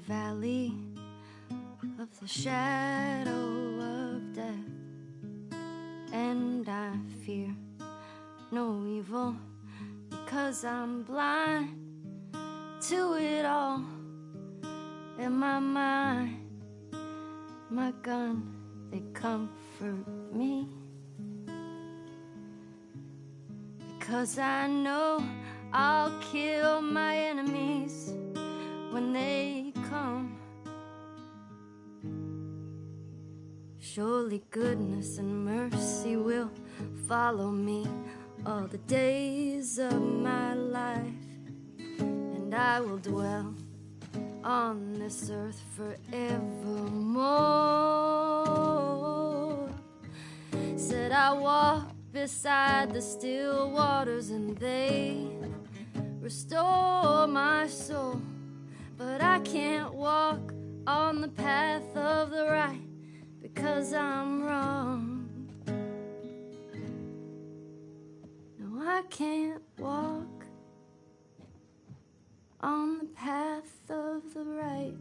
valley of the shadow of death, and I fear no evil because I'm blind to it all. In my mind, my gun, they comfort me, because I know I'll kill my enemies when they come. Surely goodness and mercy will follow me all the days of my life, and I will dwell on this earth forevermore. Said I walk beside the still waters and they restore my soul, but I can't walk on the path of the right because I'm wrong. No, I can't walk on the path of the right.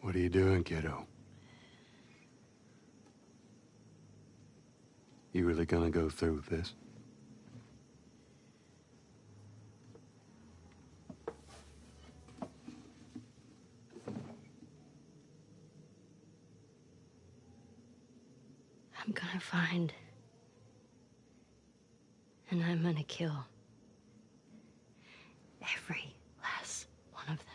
What are you doing, kiddo? You really gonna go through with this? I'm gonna find, and I'm gonna kill every last one of them.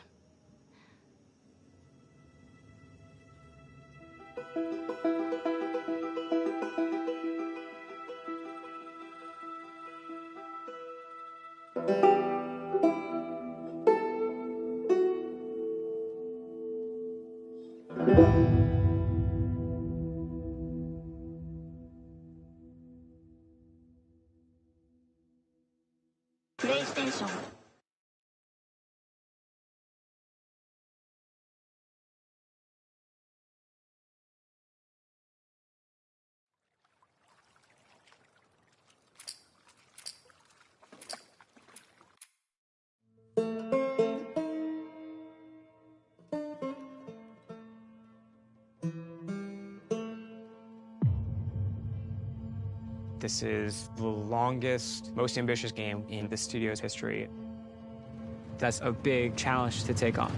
PlayStation. This is the longest, most ambitious game in the studio's history. That's a big challenge to take on.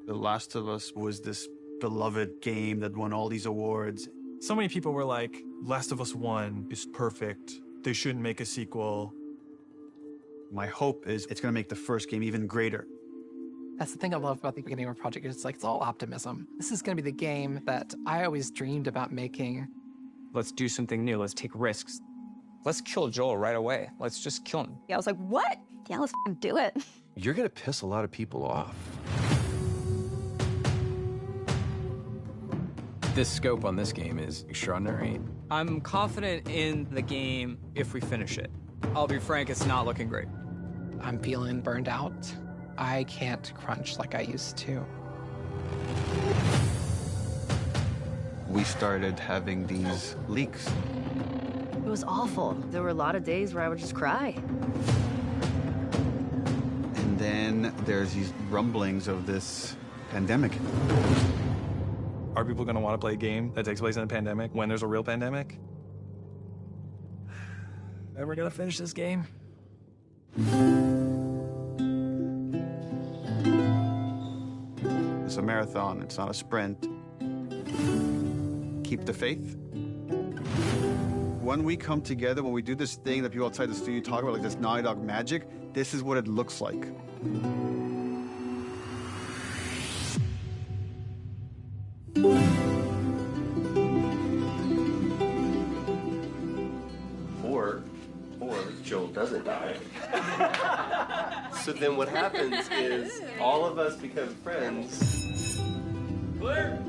The Last of Us was this beloved game that won all these awards. So many people were like, Last of Us 1 is perfect. They shouldn't make a sequel. My hope is it's going to make the first game even greater. That's the thing I love about the beginning of a project. It's like, it's all optimism. This is going to be the game that I always dreamed about making. Let's do something new. Let's take risks. Let's kill Joel right away. Let's just kill him. Yeah, I was like, what? Yeah, let's do it. You're gonna piss a lot of people off. The scope on this game is extraordinary. I'm confident in the game if we finish it. I'll be frank, it's not looking great. I'm feeling burned out. I can't crunch like I used to. We started having these leaks. It was awful. There were a lot of days where I would just cry. And then there's these rumblings of this pandemic. Are people going to want to play a game that takes place in a pandemic when there's a real pandemic? Ever going to finish this game? It's a marathon, it's not a sprint. Keep the faith. When we come together, when we do this thing that people outside the studio talk about, like this Naughty Dog magic, this is what it looks like. Or Joel doesn't die. So then what happens is all of us become friends. Clear.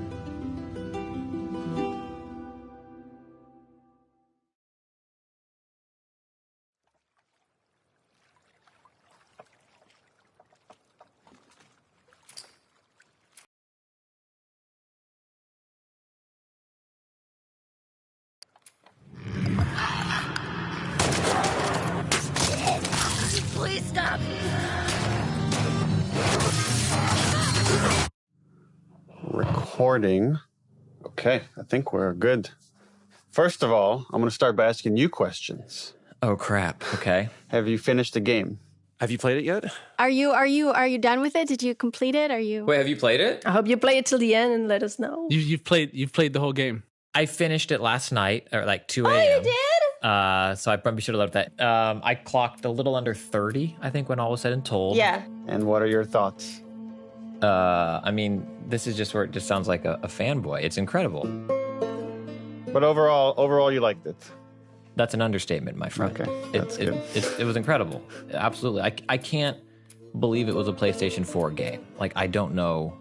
Please stop. Recording. Okay, I think we're good. First of all, I'm going to start by asking you questions. Oh crap. Okay. Have you finished the game? Have you played it yet? Are you done with it? Did you complete it? Are you? Wait, have you played it? I hope you play it till the end and let us know. You've played the whole game. I finished it last night at like 2 a.m. Oh, you did? So I probably should have left that. I clocked a little under 30, I think, when all was said and told. Yeah. And what are your thoughts? I mean, this is just where it just sounds like a fanboy. It's incredible. But overall, you liked it. That's an understatement, my friend. Okay, that's good. It was incredible. Absolutely. I can't believe it was a PlayStation 4 game. Like, I don't know.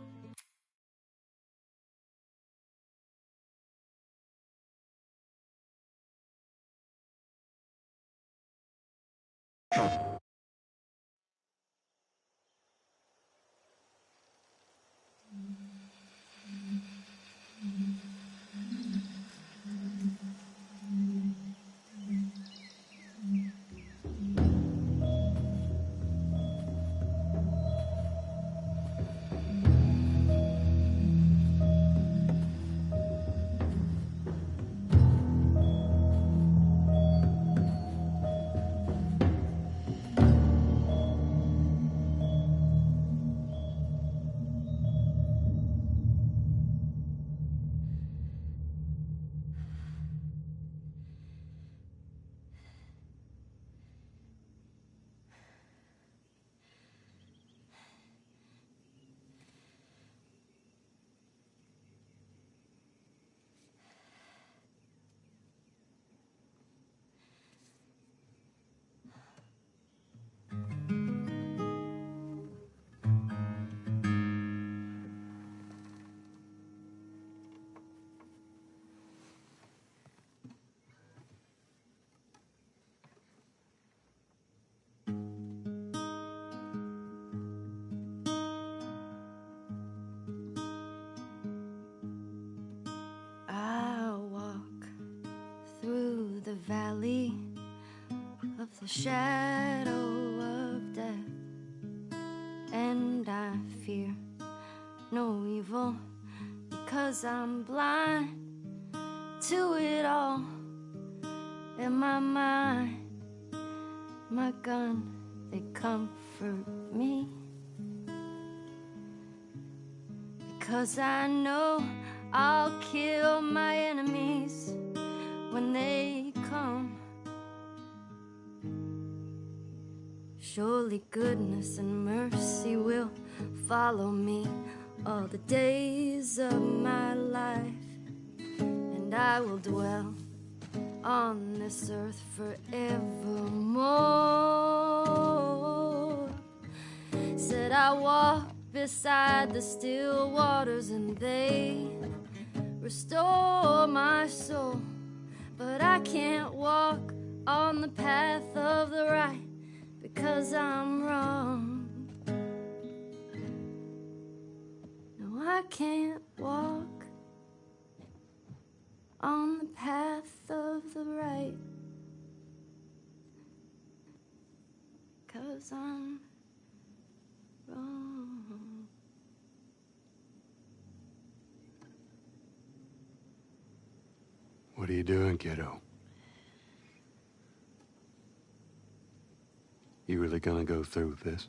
Valley of the shadow of death, and I fear no evil because I'm blind to it all. In my mind, my gun, they comfort me, because I know I'll kill my enemies when they come. Surely goodness and mercy will follow me all the days of my life, and I will dwell on this earth forevermore. Said I walk beside the still waters and they restore my soul, but I can't walk on the path of the right because I'm wrong. No, I can't walk on the path of the right 'cause I'm wrong. What are you doing, kiddo? You really gonna go through with this?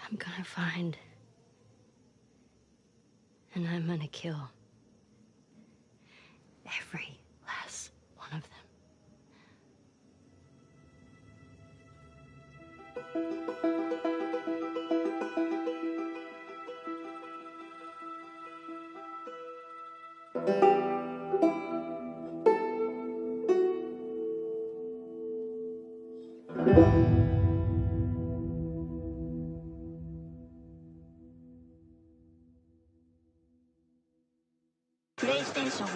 I'm gonna find, and I'm gonna kill every last one of them. PlayStation.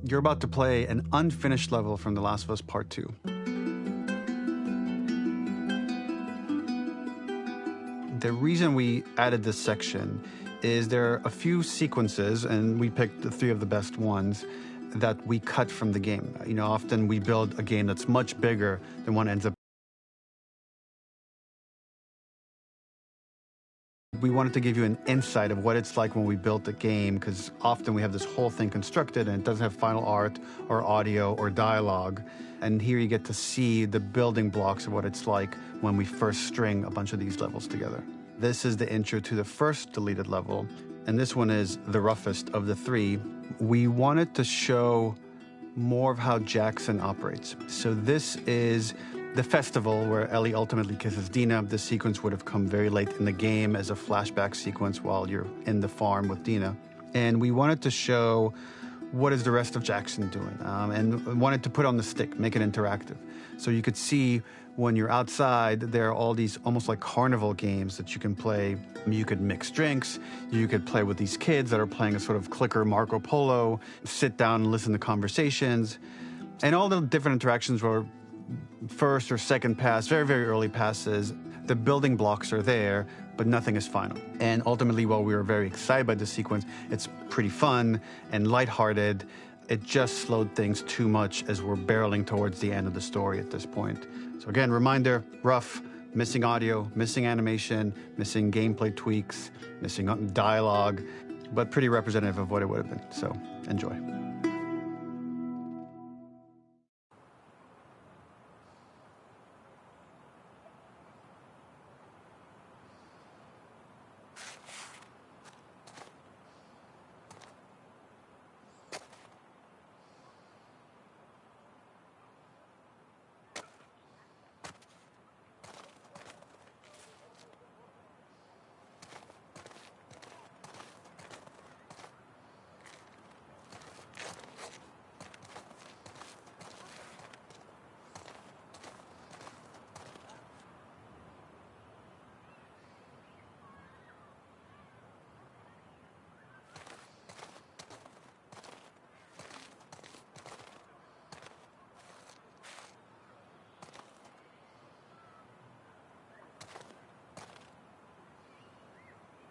You're about to play an unfinished level from The Last of Us Part 2. The reason we added this section is there are a few sequences, and we picked the 3 of the best ones, that we cut from the game. You know, often we build a game that's much bigger than one ends up. We wanted to give you an insight of what it's like when we built the game, because often we have this whole thing constructed and it doesn't have final art or audio or dialogue. And here you get to see the building blocks of what it's like when we first string a bunch of these levels together. This is the intro to the first deleted level, and this one is the roughest of the 3. We wanted to show more of how Jackson operates. So this is the festival where Ellie ultimately kisses Dina. This sequence would have come very late in the game as a flashback sequence while you're in the farm with Dina. And we wanted to show what is the rest of Jackson doing, and wanted to put on the stick, make it interactive. So you could see when you're outside, there are all these almost like carnival games that you can play. You could mix drinks, you could play with these kids that are playing a sort of clicker Marco Polo, sit down and listen to conversations. And all the different interactions were first or second pass, very, very early passes. The building blocks are there, but nothing is final. And ultimately, while we were very excited by this sequence, it's pretty fun and lighthearted. It just slowed things too much as we're barreling towards the end of the story at this point. So again, reminder, rough, missing audio, missing animation, missing gameplay tweaks, missing dialogue, but pretty representative of what it would have been. So enjoy.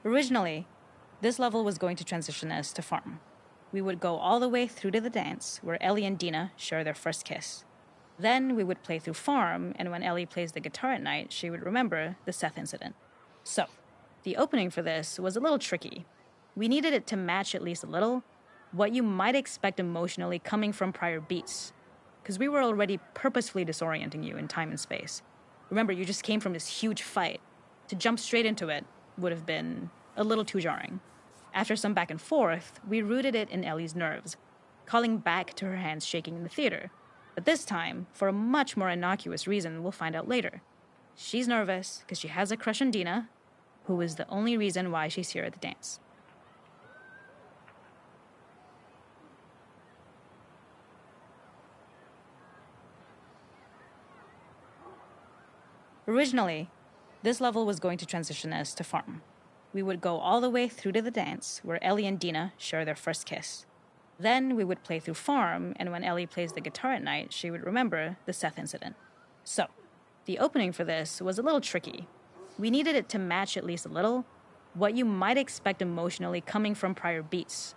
Originally, this level was going to transition us to farm. We would go all the way through to the dance, where Ellie and Dina share their first kiss. Then we would play through farm, and when Ellie plays the guitar at night, she would remember the Seth incident. So, the opening for this was a little tricky. We needed it to match at least a little what you might expect emotionally coming from prior beats, because we were already purposefully disorienting you in time and space. Remember, you just came from this huge fight. To jump straight into it would have been a little too jarring. After some back and forth, we rooted it in Ellie's nerves, calling back to her hands shaking in the theater. But this time, for a much more innocuous reason we'll find out later. She's nervous because she has a crush on Dina, who is the only reason why she's here at the dance. Originally, this level was going to transition us to farm. We would go all the way through to the dance, where Ellie and Dina share their first kiss. Then we would play through farm, and when Ellie plays the guitar at night, she would remember the Seth incident. So, the opening for this was a little tricky. We needed it to match at least a little what you might expect emotionally coming from prior beats,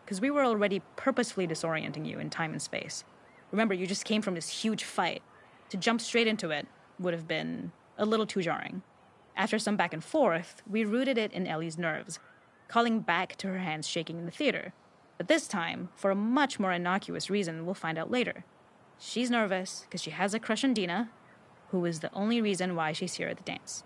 because we were already purposefully disorienting you in time and space. Remember, you just came from this huge fight. To jump straight into it would have been a little too jarring. After some back and forth, we rooted it in Ellie's nerves, calling back to her hands shaking in the theater. But this time, for a much more innocuous reason we'll find out later. She's nervous because she has a crush on Dina, who is the only reason why she's here at the dance.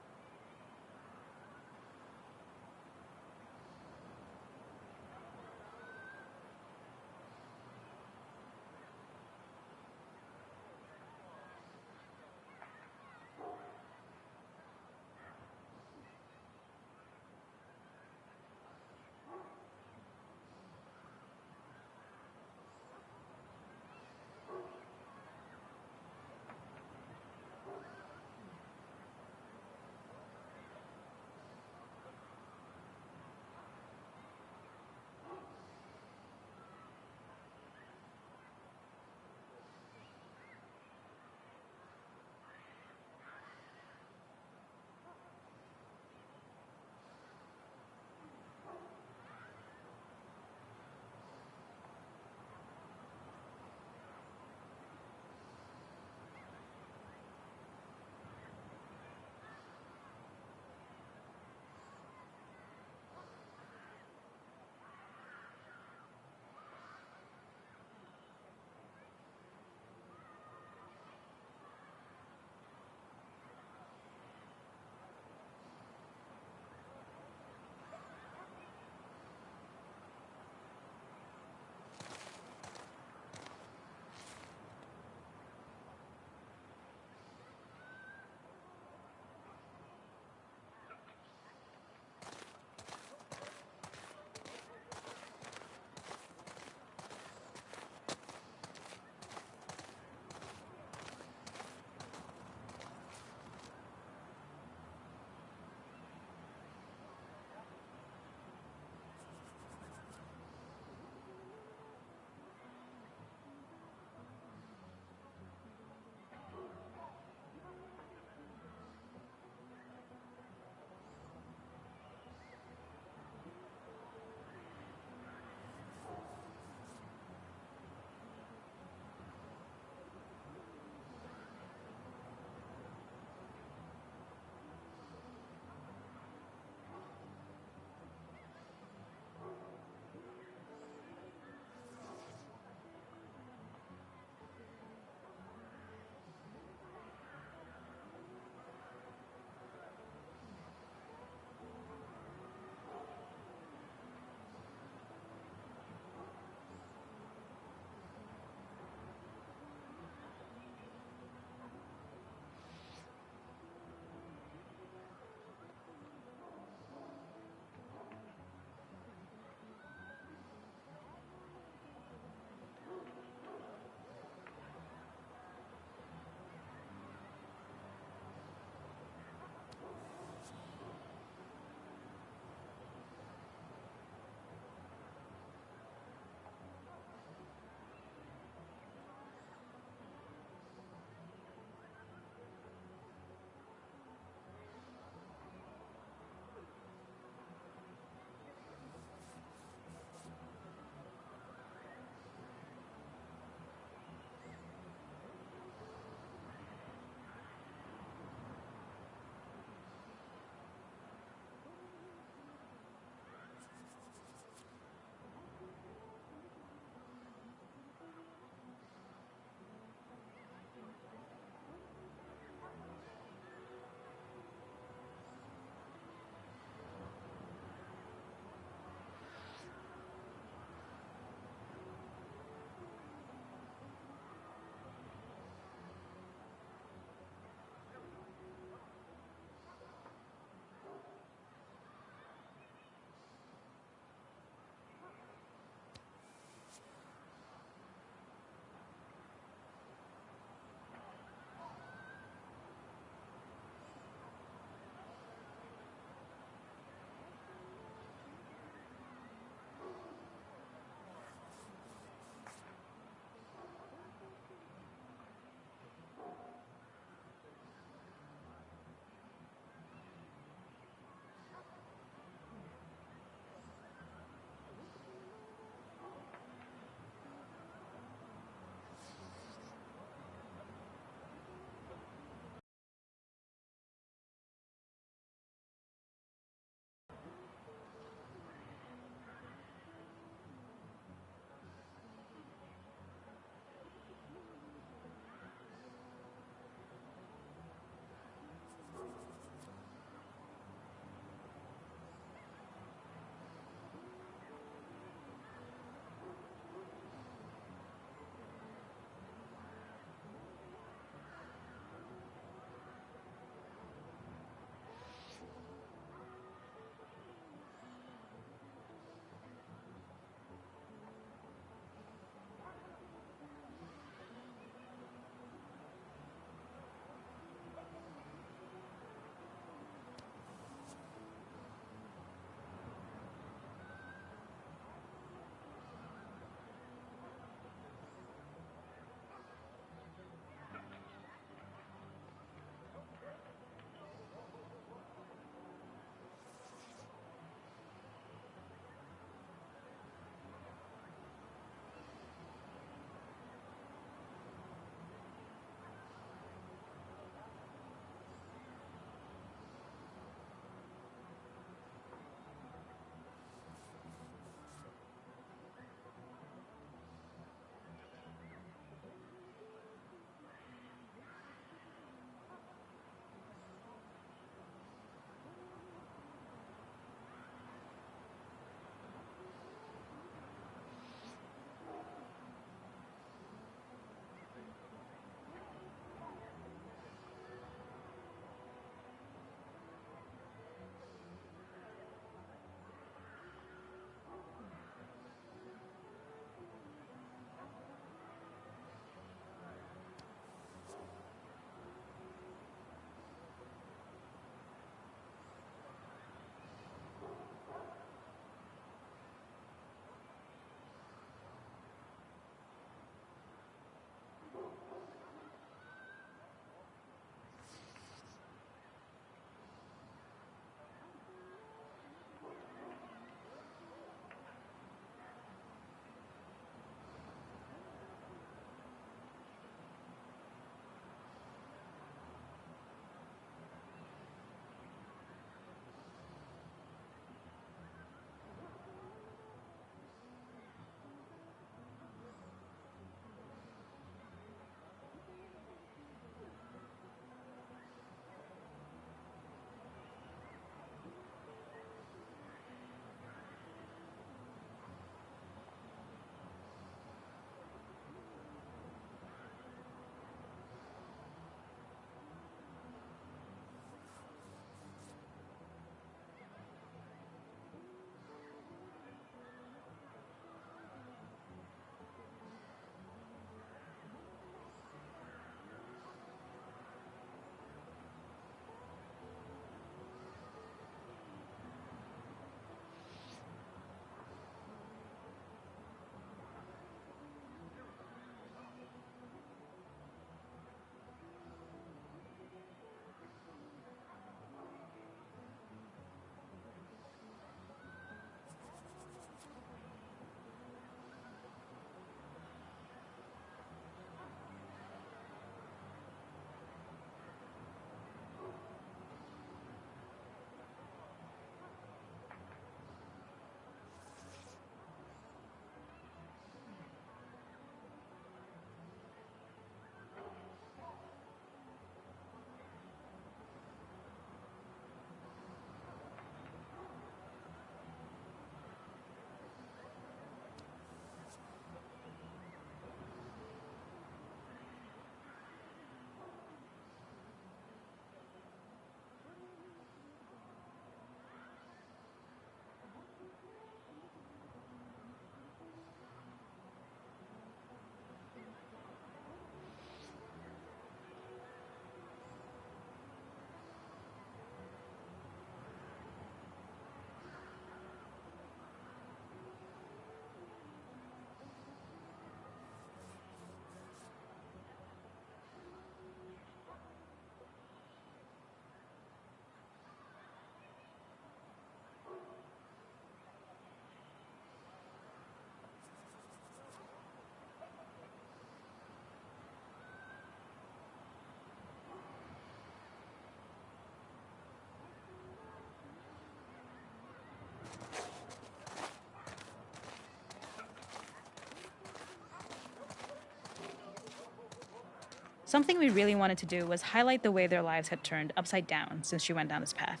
Something we really wanted to do was highlight the way their lives had turned upside down since she went down this path.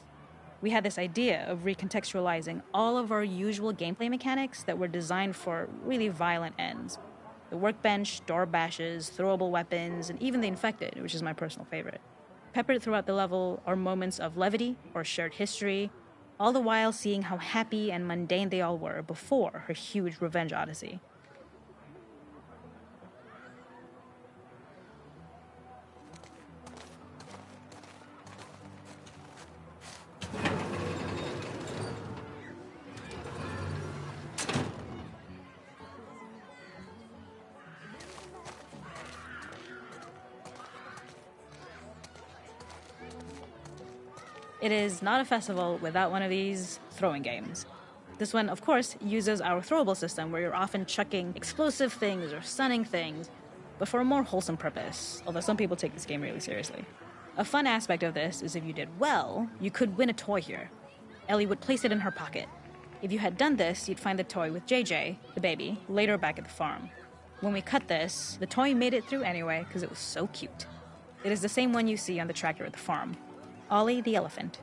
We had this idea of recontextualizing all of our usual gameplay mechanics that were designed for really violent ends. The workbench, door bashes, throwable weapons, and even the infected, which is my personal favorite. Peppered throughout the level are moments of levity or shared history, all the while seeing how happy and mundane they all were before her huge revenge odyssey. It is not a festival without one of these throwing games. This one, of course, uses our throwable system where you're often chucking explosive things or stunning things, but for a more wholesome purpose, although some people take this game really seriously. A fun aspect of this is if you did well, you could win a toy here. Ellie would place it in her pocket. If you had done this, you'd find the toy with JJ, the baby, later back at the farm. When we cut this, the toy made it through anyway because it was so cute. It is the same one you see on the tractor at the farm. Ollie the elephant.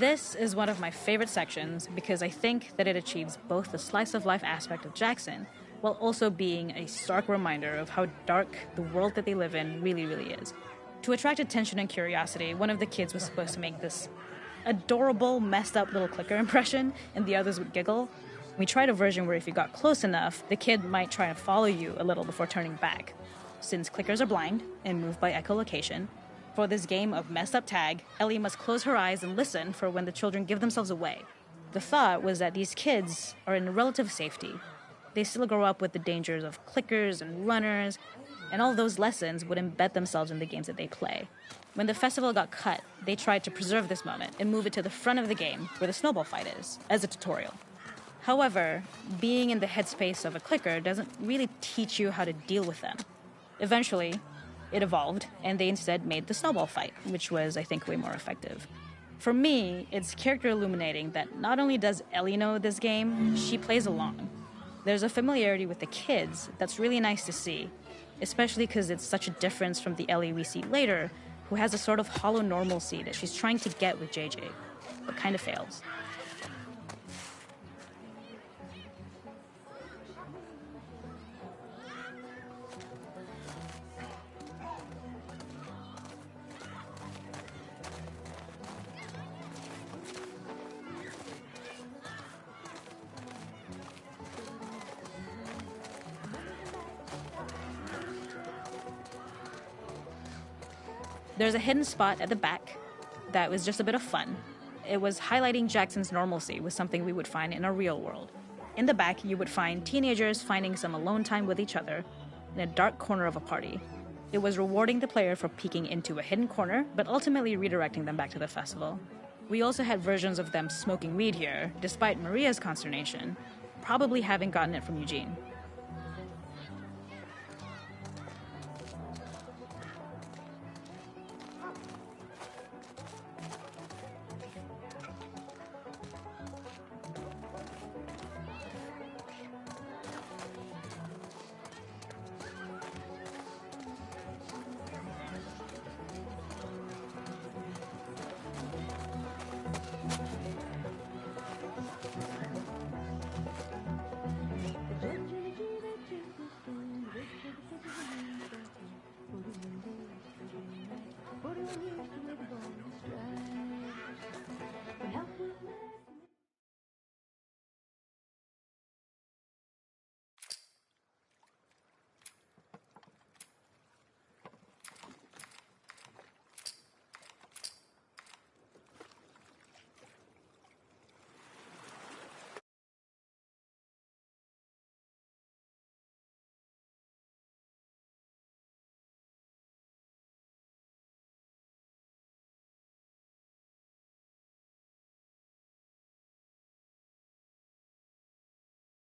This is one of my favorite sections because I think that it achieves both the slice-of-life aspect of Jackson while also being a stark reminder of how dark the world that they live in really, really is. To attract attention and curiosity, one of the kids was supposed to make this adorable, messed-up little clicker impression, and the others would giggle. We tried a version where if you got close enough, the kid might try to follow you a little before turning back. Since clickers are blind and move by echolocation, for this game of messed up tag, Ellie must close her eyes and listen for when the children give themselves away. The thought was that these kids are in relative safety. They still grow up with the dangers of clickers and runners, and all those lessons would embed themselves in the games that they play. When the festival got cut, they tried to preserve this moment and move it to the front of the game where the snowball fight is, as a tutorial. However, being in the headspace of a clicker doesn't really teach you how to deal with them. Eventually, it evolved, and they instead made the snowball fight, which was, I think, way more effective. For me, it's character illuminating that not only does Ellie know this game, she plays along. There's a familiarity with the kids that's really nice to see, especially because it's such a difference from the Ellie we see later, who has a sort of hollow normalcy that she's trying to get with JJ, but kind of fails. There's a hidden spot at the back that was just a bit of fun. It was highlighting Jackson's normalcy with something we would find in a real world. In the back, you would find teenagers finding some alone time with each other in a dark corner of a party. It was rewarding the player for peeking into a hidden corner, but ultimately redirecting them back to the festival. We also had versions of them smoking weed here, despite Maria's consternation, probably having gotten it from Eugene.